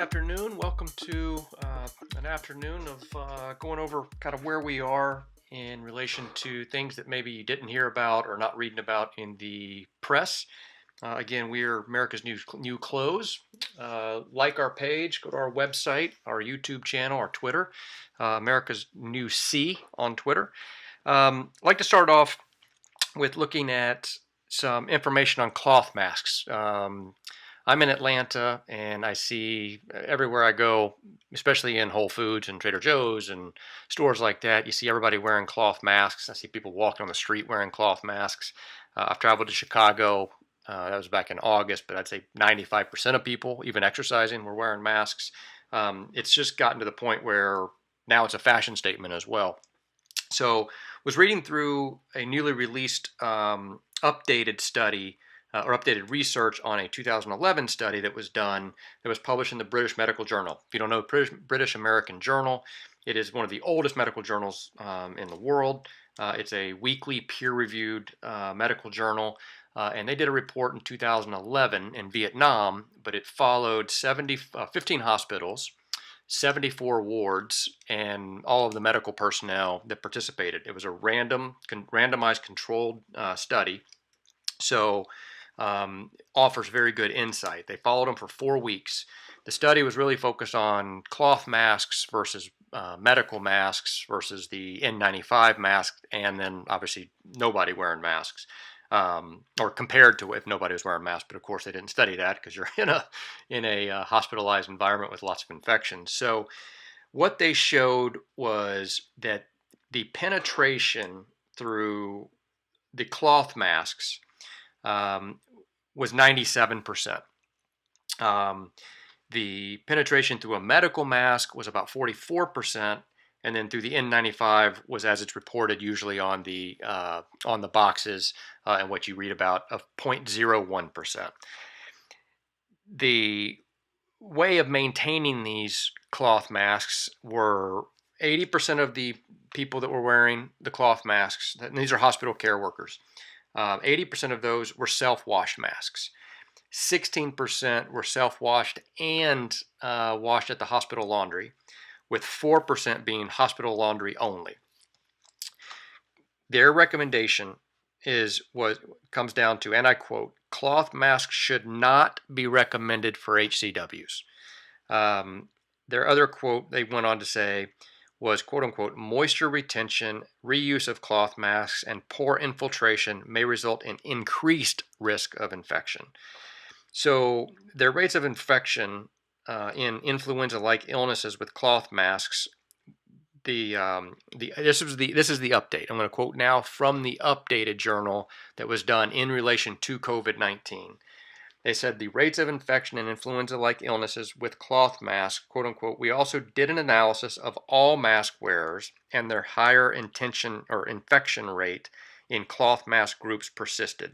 Afternoon. Welcome to an afternoon of going over kind of where we are in relation to things that maybe you didn't hear about or not reading about in the press. Again, we are America's New Clothes. Like our page, go to our website, our YouTube channel, our Twitter, America's New C on Twitter. I'd like to start off with looking at some information on cloth masks. I'm in Atlanta, and I see everywhere I go, especially in Whole Foods and Trader Joe's and stores like that, you see everybody wearing cloth masks. I see people walking on the street wearing cloth masks. I've traveled to Chicago. That was back in August, but I'd say 95% of people, even exercising, were wearing masks. It's just gotten to the point where now it's a fashion statement as well. So, was reading through a newly released updated study or updated research on a 2011 study that was done that was published in the British Medical Journal. If you don't know British American Journal, it is one of the oldest medical journals in the world. It's a weekly peer-reviewed medical journal, and they did a report in 2011 in Vietnam, but it followed 15 hospitals, 74 wards, and all of the medical personnel that participated. It was a randomized controlled study. So offers very good insight. They followed them for 4 weeks. The study was really focused on cloth masks versus medical masks versus the N95 mask, and then obviously nobody wearing masks, or compared to if nobody was wearing masks. But of course, they didn't study that because you're in a hospitalized environment with lots of infections. So what they showed was that the penetration through the cloth masks was 97%. The penetration through a medical mask was about 44%, and then through the N95 was, as it's reported usually on the boxes and what you read about, of 0.01%. The way of maintaining these cloth masks were 80% of the people that were wearing the cloth masks, and these are hospital care workers, 80% of those were self-washed masks. 16% were self-washed and washed at the hospital laundry, with 4% being hospital laundry only. Their recommendation comes down to, and I quote, cloth masks should not be recommended for HCWs. Their other quote they went on to say was, quote unquote, moisture retention, reuse of cloth masks, and poor infiltration may result in increased risk of infection. So their rates of infection in influenza-like illnesses with cloth masks, this is the update. I'm going to quote now from the updated journal that was done in relation to COVID-19. They said the rates of infection in influenza-like illnesses with cloth masks, quote unquote, we also did an analysis of all mask wearers, and their higher infection rate in cloth mask groups persisted.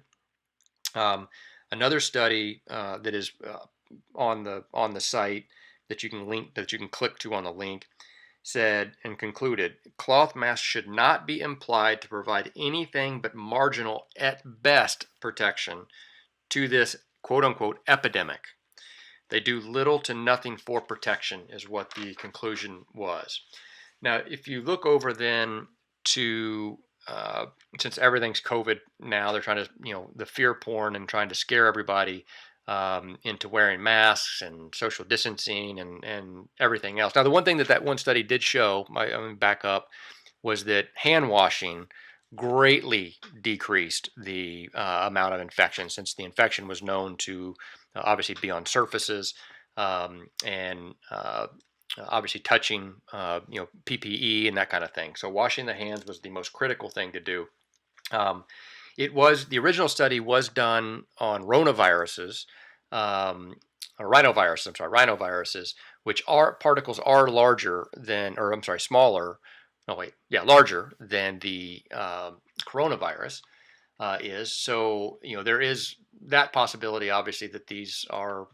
Another study that is on the site that you can click to on the link said and concluded cloth masks should not be implied to provide anything but marginal at best protection to this quote unquote epidemic. They do little to nothing for protection is what the conclusion was. Now, if you look over then to since everything's COVID now, they're trying to, the fear porn and trying to scare everybody into wearing masks and social distancing and everything else. Now, the one thing that one study did show, I'm back up, was that hand washing greatly decreased the amount of infection, since the infection was known to obviously be on surfaces and obviously touching PPE and that kind of thing. So washing the hands was the most critical thing to do. The original study was done on rhinoviruses, which particles are larger than, smaller. No, wait, yeah, larger than the coronavirus is. So, there is that possibility, obviously, that these are,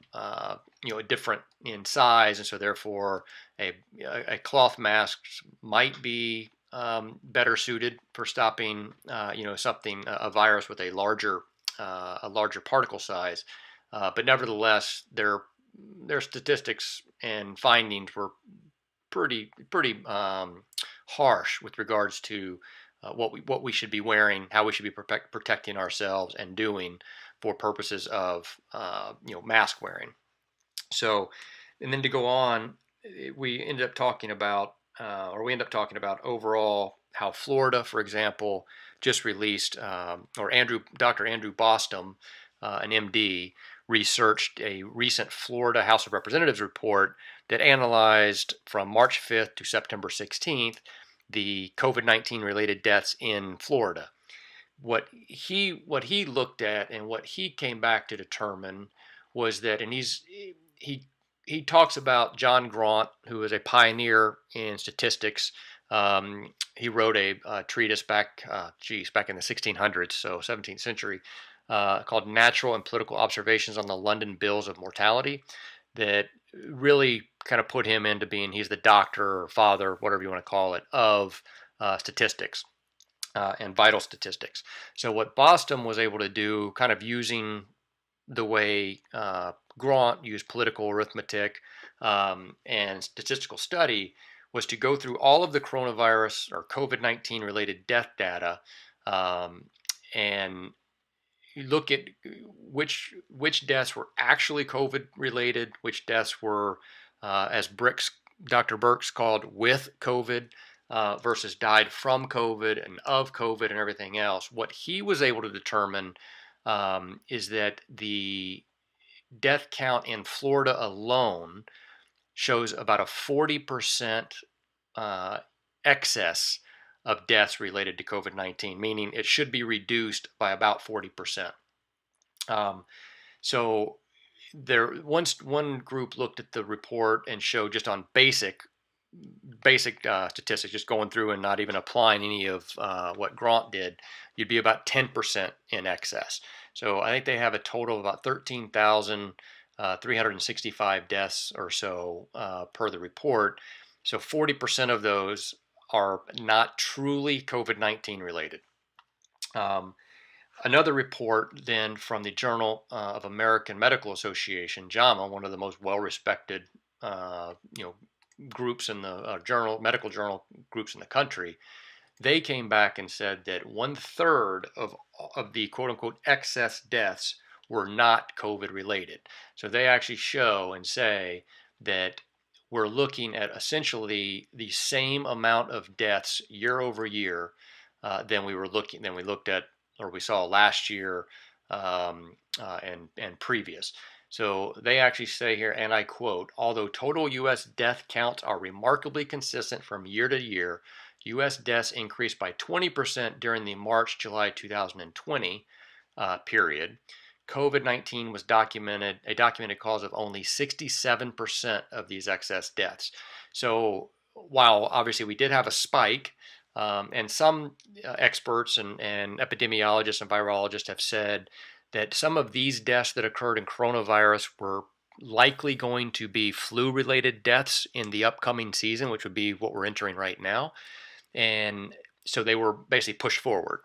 different in size, and so therefore a cloth mask might be better suited for stopping, a virus with a larger particle size. But nevertheless, they're their statistics and findings were pretty harsh with regards to what we should be wearing, how we should be protecting ourselves and doing for purposes of mask wearing. So, and then to go on, we ended up talking about we end up talking about overall how Florida, for example, just released, Dr. Andrew Bostom, an MD, researched a recent Florida House of Representatives report that analyzed from March 5th to September 16th the COVID-19 related deaths in Florida. What he looked at and what he came back to determine was that, and he he talks about John Graunt, who is a pioneer in statistics. He wrote a treatise back in the 1600s, so 17th century, called Natural and Political Observations on the London Bills of Mortality, that really kind of put him into being, he's the doctor or father, whatever you want to call it, of statistics and vital statistics. So what Boston was able to do, kind of using the way Graunt used political arithmetic and statistical study, was to go through all of the coronavirus or COVID-19 related death data and look at which deaths were actually COVID related, which deaths were, as Dr. Birx called, with COVID versus died from COVID and of COVID and everything else. What he was able to determine is that the death count in Florida alone shows about a 40% excess of deaths related to COVID-19, meaning it should be reduced by about 40%. So one group looked at the report and showed, just on basic statistics, just going through and not even applying any of what Graunt did, you'd be about 10% in excess. So I think they have a total of about 13,365 deaths or so per the report. So 40% of those are not truly COVID-19 related. Another report then from the Journal of American Medical Association, JAMA, one of the most well-respected groups in the medical journal groups in the country, they came back and said that 1/3 of the quote-unquote excess deaths were not COVID related. So they actually show and say that we're looking at essentially the same amount of deaths year over year than we looked at, or we saw last year and previous. So they actually say here, and I quote, "Although total U.S. death counts are remarkably consistent from year to year, U.S. deaths increased by 20% during the March-July 2020 period. COVID-19 was a documented cause of only 67% of these excess deaths." So while obviously we did have a spike, and some experts and epidemiologists and virologists have said that some of these deaths that occurred in coronavirus were likely going to be flu-related deaths in the upcoming season, which would be what we're entering right now. And so they were basically pushed forward.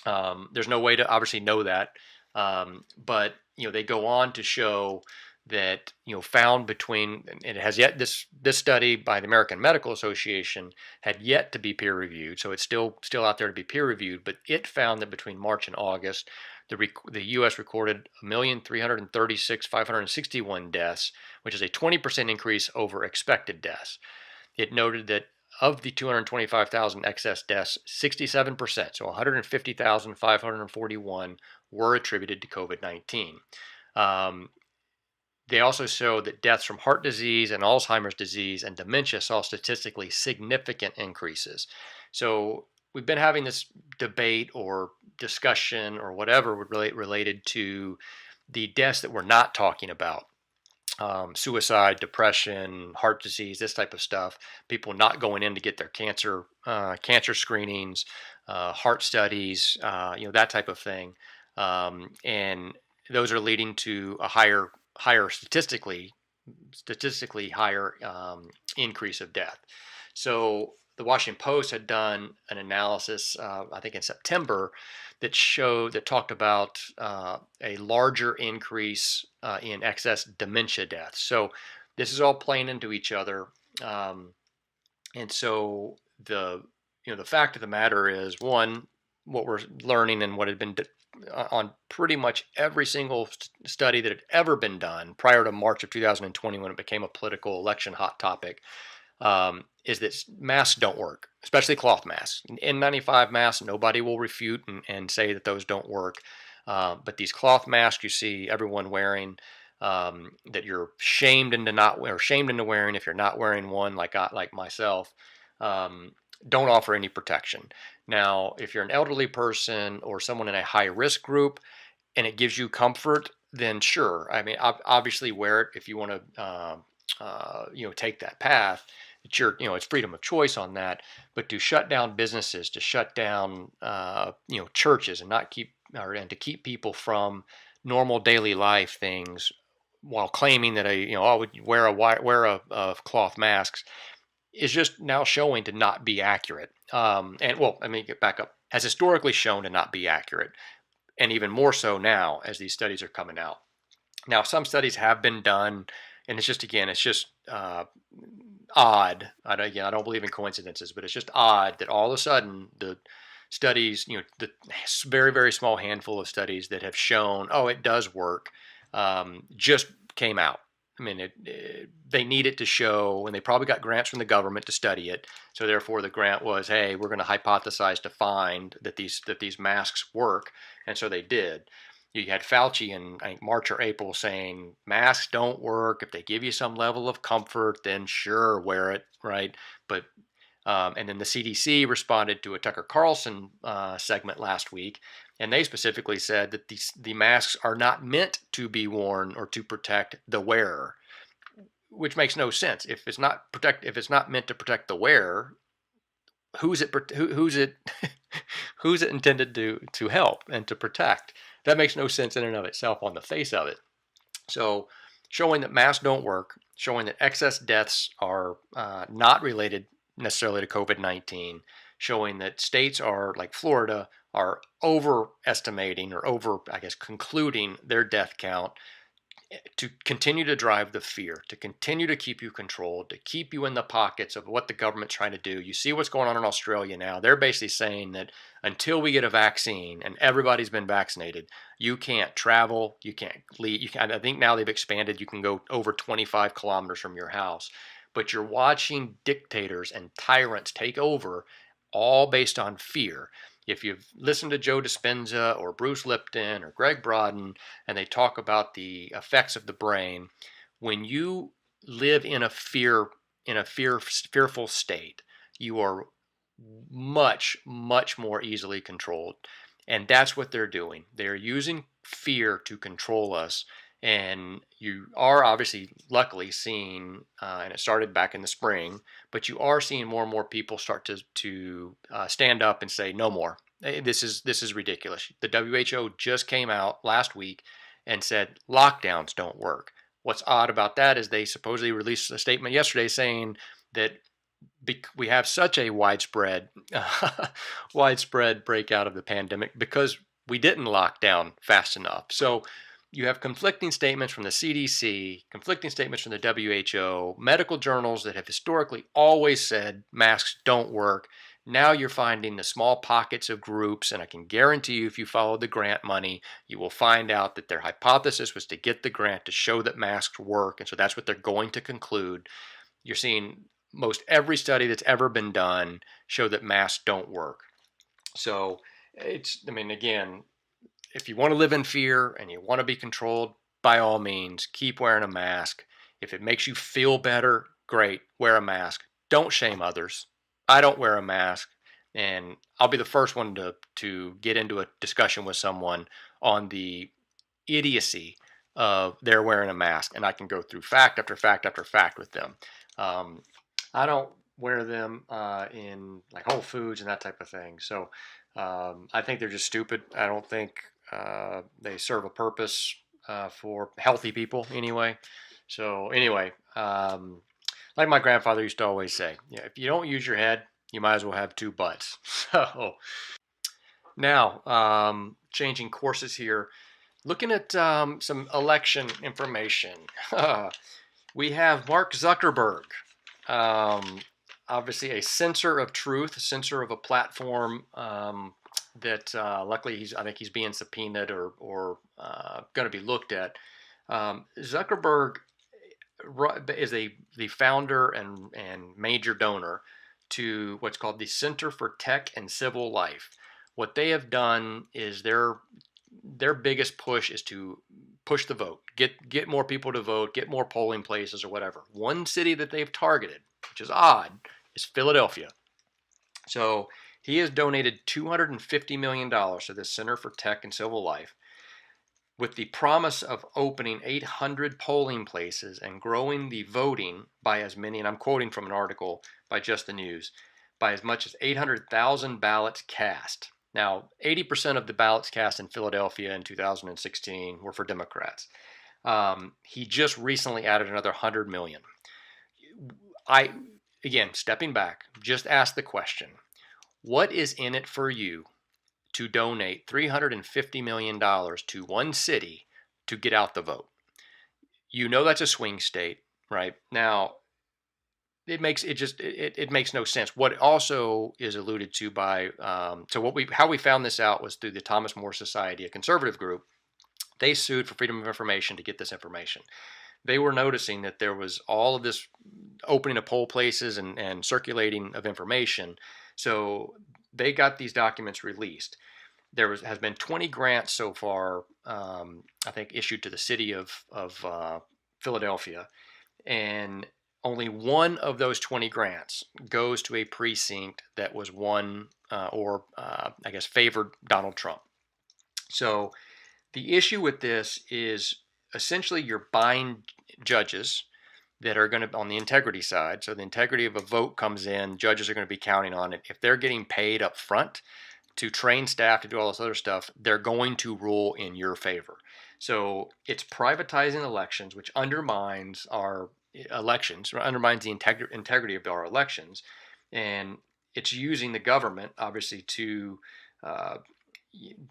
There's no way to obviously know that, but they go on to show that found between, and it has yet, this study by the American Medical Association had yet to be peer reviewed, so it's still out there to be peer reviewed. But it found that between March and August, the U.S. recorded 1,336,561 deaths, which is a 20% increase over expected deaths. It noted that of the 225,000 excess deaths, 67%, so 150,541, were attributed to COVID-19. They also show that deaths from heart disease and Alzheimer's disease and dementia saw statistically significant increases. So we've been having this debate or discussion or whatever related to the deaths that we're not talking about. Suicide, depression, heart disease, this type of stuff. People not going in to get their cancer screenings, heart studies, that type of thing. And those are leading to a higher statistically higher increase of death. So the Washington Post had done an analysis, I think in September, that talked about a larger increase in excess dementia deaths. So this is all playing into each other, um, and so the fact of the matter is, one, what we're learning and what had been on pretty much every single study that had ever been done prior to March of 2020, when it became a political election hot topic, is that masks don't work, especially cloth masks. N95 masks, nobody will refute and say that those don't work. But these cloth masks you see everyone wearing, that you're shamed into not or shamed into wearing if you're not wearing one, like myself, um, don't offer any protection. Now, if you're an elderly person or someone in a high risk group and it gives you comfort, then sure. I mean, obviously wear it if you want to, take that path. It's it's freedom of choice on that. But to shut down businesses, to shut down, churches, and to keep people from normal daily life things, while claiming that I would wear a cloth masks, is just now showing to not be accurate. And well, let me get back up. Has historically shown to not be accurate, and even more so now as these studies are coming out. Now, some studies have been done, and it's just odd. I don't believe in coincidences, but it's just odd that all of a sudden the studies, the very, very small handful of studies that have shown, oh, it does work, just came out. I mean, they need it to show, and they probably got grants from the government to study it. So therefore, the grant was, hey, we're going to hypothesize to find that these masks work, and so they did. You had Fauci in, I think, March or April saying masks don't work. If they give you some level of comfort, then sure, wear it, right? But and then the CDC responded to a Tucker Carlson segment last week, and they specifically said that the masks are not meant to be worn or to protect the wearer, which makes no sense. If it's not meant to protect the wearer, who's it who's it intended to help and to protect? That makes no sense in and of itself on the face of it. So, showing that masks don't work, showing that excess deaths are not related necessarily to COVID-19, showing that states are like Florida are overestimating or concluding their death count, to continue to drive the fear, to continue to keep you controlled, to keep you in the pockets of what the government's trying to do. You see what's going on in Australia now. They're basically saying that until we get a vaccine and everybody's been vaccinated, you can't travel, you can't leave. I think now they've expanded. You can go over 25 kilometers from your house, but you're watching dictators and tyrants take over, all based on fear. If you've listened to Joe Dispenza or Bruce Lipton or Greg Broaden, and they talk about the effects of the brain, when you live in a fearful state, you are much, much more easily controlled. And that's what they're doing. They're using fear to control us. And you are obviously, luckily, seeing, and it started back in the spring, but you are seeing more and more people start to stand up and say, no more. This is ridiculous. The WHO just came out last week and said lockdowns don't work. What's odd about that is they supposedly released a statement yesterday saying that we have such a widespread breakout of the pandemic because we didn't lock down fast enough. So you have conflicting statements from the CDC, conflicting statements from the WHO, medical journals that have historically always said masks don't work. Now you're finding the small pockets of groups, and I can guarantee you, if you follow the grant money, you will find out that their hypothesis was to get the grant to show that masks work, and so that's what they're going to conclude. You're seeing most every study that's ever been done show that masks don't work. So again, if you want to live in fear and you want to be controlled, by all means, keep wearing a mask. If it makes you feel better, great, wear a mask. Don't shame others. I don't wear a mask, and I'll be the first one to get into a discussion with someone on the idiocy of their wearing a mask, and I can go through fact after fact after fact with them. I don't wear them in like Whole Foods and that type of thing. So I think they're just stupid. I don't think they serve a purpose for healthy people anyway. So anyway, like my grandfather used to always say, if you don't use your head, you might as well have two butts. So now, changing courses here, looking at some election information. We have Mark Zuckerberg, obviously a censor of truth, censor of a platform that luckily I think he's being subpoenaed or going to be looked at. Zuckerberg is the founder and major donor to what's called the Center for Tech and Civil Life. What they have done is their biggest push is to push the vote, get more people to vote, get more polling places or whatever. One city that they've targeted, which is odd, is Philadelphia. So he has donated $250 million to this Center for Tech and Civil Life with the promise of opening 800 polling places and growing the voting by as many, and I'm quoting from an article by Just the News, by as much as 800,000 ballots cast. Now, 80% of the ballots cast in Philadelphia in 2016 were for Democrats. He just recently added another 100 million. Again, stepping back, just ask the question, what is in it for you to donate $350 million to one city to get out the vote? You know that's a swing state, right? Now, it makes no sense. What also is alluded to by how we found this out was through the Thomas More Society, a conservative group. They sued for freedom of information to get this information. They were noticing that there was all of this opening of poll places and circulating of information. So they got these documents released. Has been 20 grants so far, I think, issued to the city of Philadelphia, and only one of those 20 grants goes to a precinct that was won or I guess favored Donald Trump. So the issue with this is essentially you're buying judges that are going to, on the integrity side, so the integrity of a vote comes in, judges are going to be counting on it. If they're getting paid up front to train staff to do all this other stuff, they're going to rule in your favor. So it's privatizing elections, which undermines our elections, or undermines the integrity of our elections. And it's using the government, obviously, to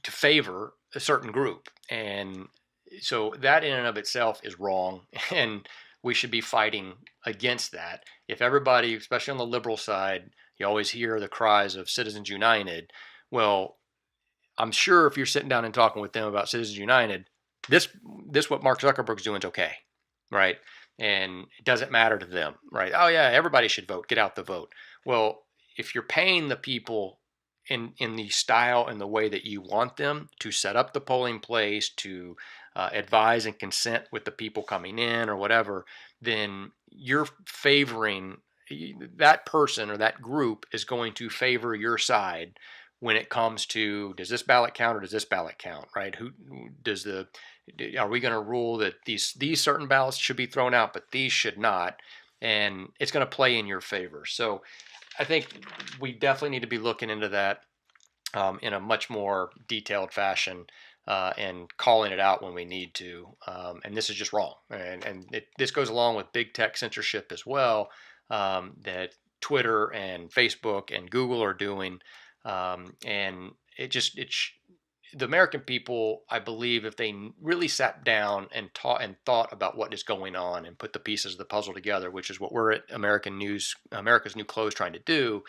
favor a certain group. And so that in and of itself is wrong. And we should be fighting against that. If everybody, especially on the liberal side, you always hear the cries of Citizens United. Well, I'm sure if you're sitting down and talking with them about Citizens United, this what Mark Zuckerberg's doing is okay, right? And it doesn't matter to them, right? Oh yeah, everybody should vote. Get out the vote. Well, if you're paying the people in the style and the way that you want them to set up the polling place, to advise and consent with the people coming in or whatever, then you're favoring that person, or that group is going to favor your side when it comes to, does this ballot count or does this ballot count, right? Are we going to rule that these certain ballots should be thrown out, but these should not? And it's going to play in your favor. So I think we definitely need to be looking into that in a much more detailed fashion and calling it out when we need to. And this is just wrong. And this goes along with big tech censorship as well, that Twitter and Facebook and Google are doing. And the American people, I believe, if they really sat down and thought about what is going on and put the pieces of the puzzle together, which is what we're at America's New Clothes trying to do,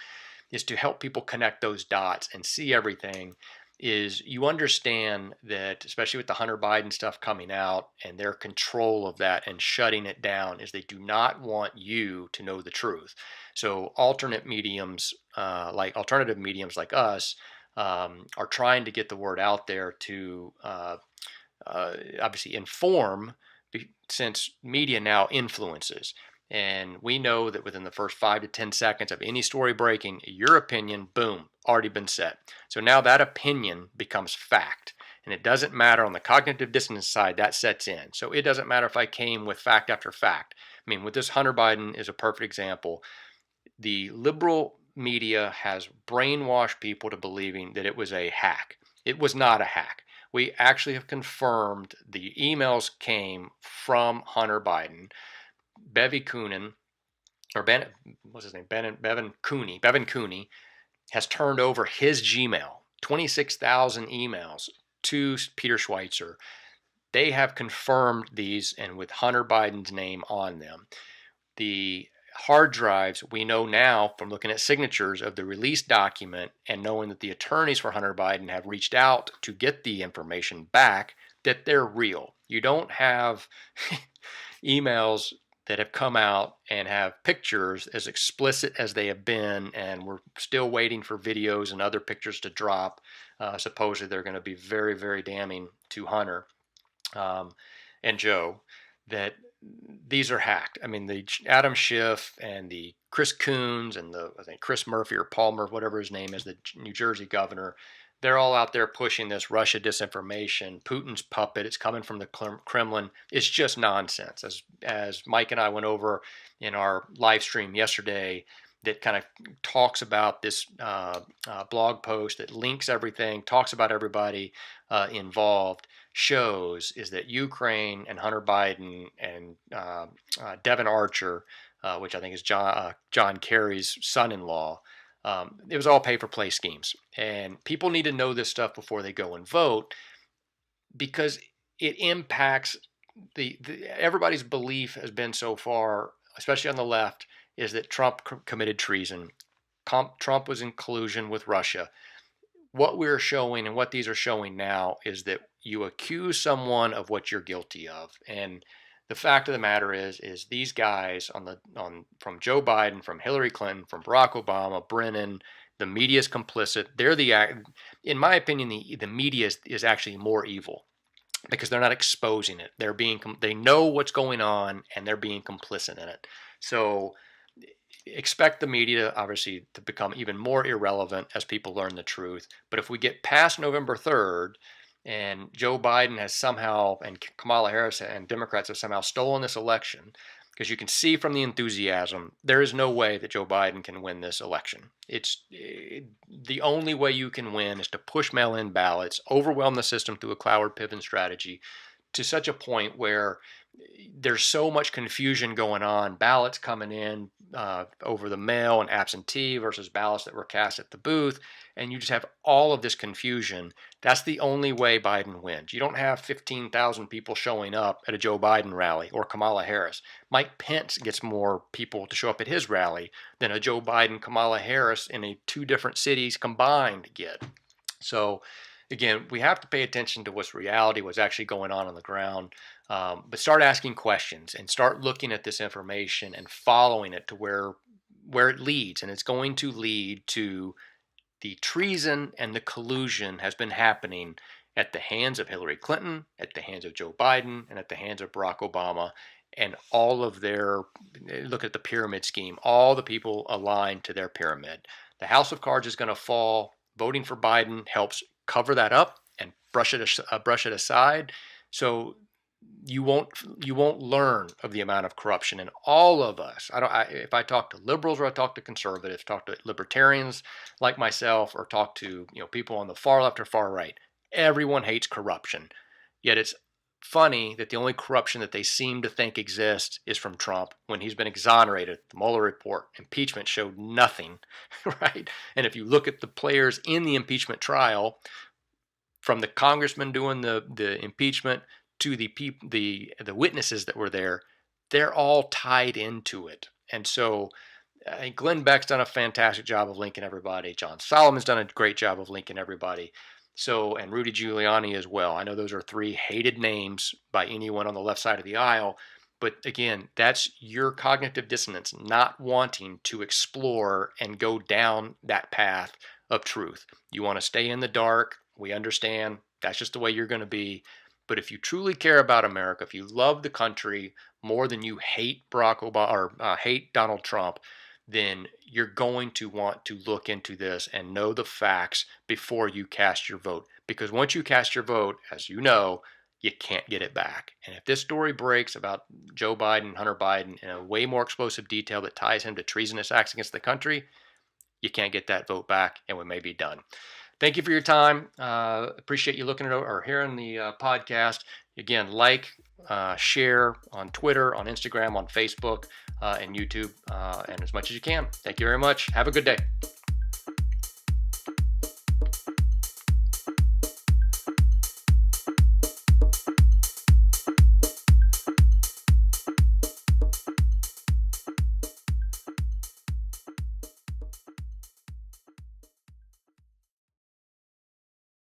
is to help people connect those dots and see everything. Is you understand that, especially with the Hunter Biden stuff coming out and their control of that and shutting it down, is they do not want you to know the truth. So alternative mediums like us are trying to get the word out there to obviously inform, since media now influences. And we know that within the first 5 to 10 seconds of any story breaking, your opinion, boom, already been set. So now that opinion becomes fact. And it doesn't matter on the cognitive dissonance side, that sets in. So it doesn't matter if I came with fact after fact. I mean, with this, Hunter Biden is a perfect example. The liberal media has brainwashed people to believing that it was a hack. It was not a hack. We actually have confirmed the emails came from Hunter Biden. Bevy Coonan or Ben, what's his name? Bevan Cooney has turned over his Gmail, 26,000 emails to Peter Schweitzer. They have confirmed these and with Hunter Biden's name on them. The hard drives, we know now from looking at signatures of the release document and knowing that the attorneys for Hunter Biden have reached out to get the information back, that they're real. You don't have emails that have come out and have pictures as explicit as they have been, and we're still waiting for videos and other pictures to drop. Supposedly they're going to be very, very damning to Hunter and Joe, that these are hacked. I mean, the Adam Schiff and the Chris Coons and I think Chris Murphy or Paul Murphy, whatever his name is, the New Jersey governor, they're all out there pushing this Russia disinformation, Putin's puppet. It's coming from the Kremlin. It's just nonsense. As Mike and I went over in our live stream yesterday, that kind of talks about this blog post that links everything, talks about everybody involved, shows is that Ukraine and Hunter Biden and Devin Archer, which I think is John Kerry's son-in-law, it was all pay-for-play schemes. And people need to know this stuff before they go and vote, because it impacts everybody's belief has been so far, especially on the left, is that Trump committed treason. Trump was in collusion with Russia. What we're showing and what these are showing now is that you accuse someone of what you're guilty of. And the fact of the matter is these guys from Joe Biden, from Hillary Clinton, from Barack Obama, Brennan, the media is complicit. In my opinion, the media is actually more evil because they're not exposing it. They know what's going on and they're being complicit in it. So expect the media obviously to become even more irrelevant as people learn the truth. But if we get past November 3rd and Joe Biden has somehow, and Kamala Harris and Democrats have somehow stolen this election, because you can see from the enthusiasm, there is no way that Joe Biden can win this election. The only way you can win is to push mail-in ballots, overwhelm the system through a Cloward-Piven strategy to such a point where there's so much confusion going on, ballots coming in over the mail and absentee versus ballots that were cast at the booth, and you just have all of this confusion. That's the only way Biden wins. You don't have 15,000 people showing up at a Joe Biden rally or Kamala Harris. Mike Pence gets more people to show up at his rally than a Joe Biden, Kamala Harris in two different cities combined get. So again, we have to pay attention to what's reality, what's actually going on the ground. But start asking questions and start looking at this information and following it to where it leads. And it's going to lead to the treason and the collusion has been happening at the hands of Hillary Clinton, at the hands of Joe Biden, and at the hands of Barack Obama. And all of look at the pyramid scheme, all the people aligned to their pyramid. The house of cards is going to fall. Voting for Biden helps cover that up and brush it aside. So you won't learn of the amount of corruption in all of us. If I talk to liberals or I talk to conservatives, talk to libertarians like myself, or talk to people on the far left or far right, everyone hates corruption. Yet it's funny that the only corruption that they seem to think exists is from Trump when he's been exonerated. The Mueller report, impeachment showed nothing, right? And if you look at the players in the impeachment trial, from the congressman doing the impeachment to the witnesses that were there, they're all tied into it. And so I think Glenn Beck's done a fantastic job of linking everybody. John Solomon's done a great job of linking everybody. So, and Rudy Giuliani as well. I know those are three hated names by anyone on the left side of the aisle. But again, that's your cognitive dissonance, not wanting to explore and go down that path of truth. You want to stay in the dark. We understand. That's just the way you're going to be. But if you truly care about America, if you love the country more than you hate Barack Obama or hate Donald Trump, then you're going to want to look into this and know the facts before you cast your vote. Because once you cast your vote, as you know, you can't get it back. And if this story breaks about Joe Biden, Hunter Biden, in a way more explosive detail that ties him to treasonous acts against the country, you can't get that vote back, and we may be done. Thank you for your time. Appreciate you looking at or hearing the podcast. Again, like, share on Twitter, on Instagram, on Facebook, and YouTube, and as much as you can. Thank you very much. Have a good day.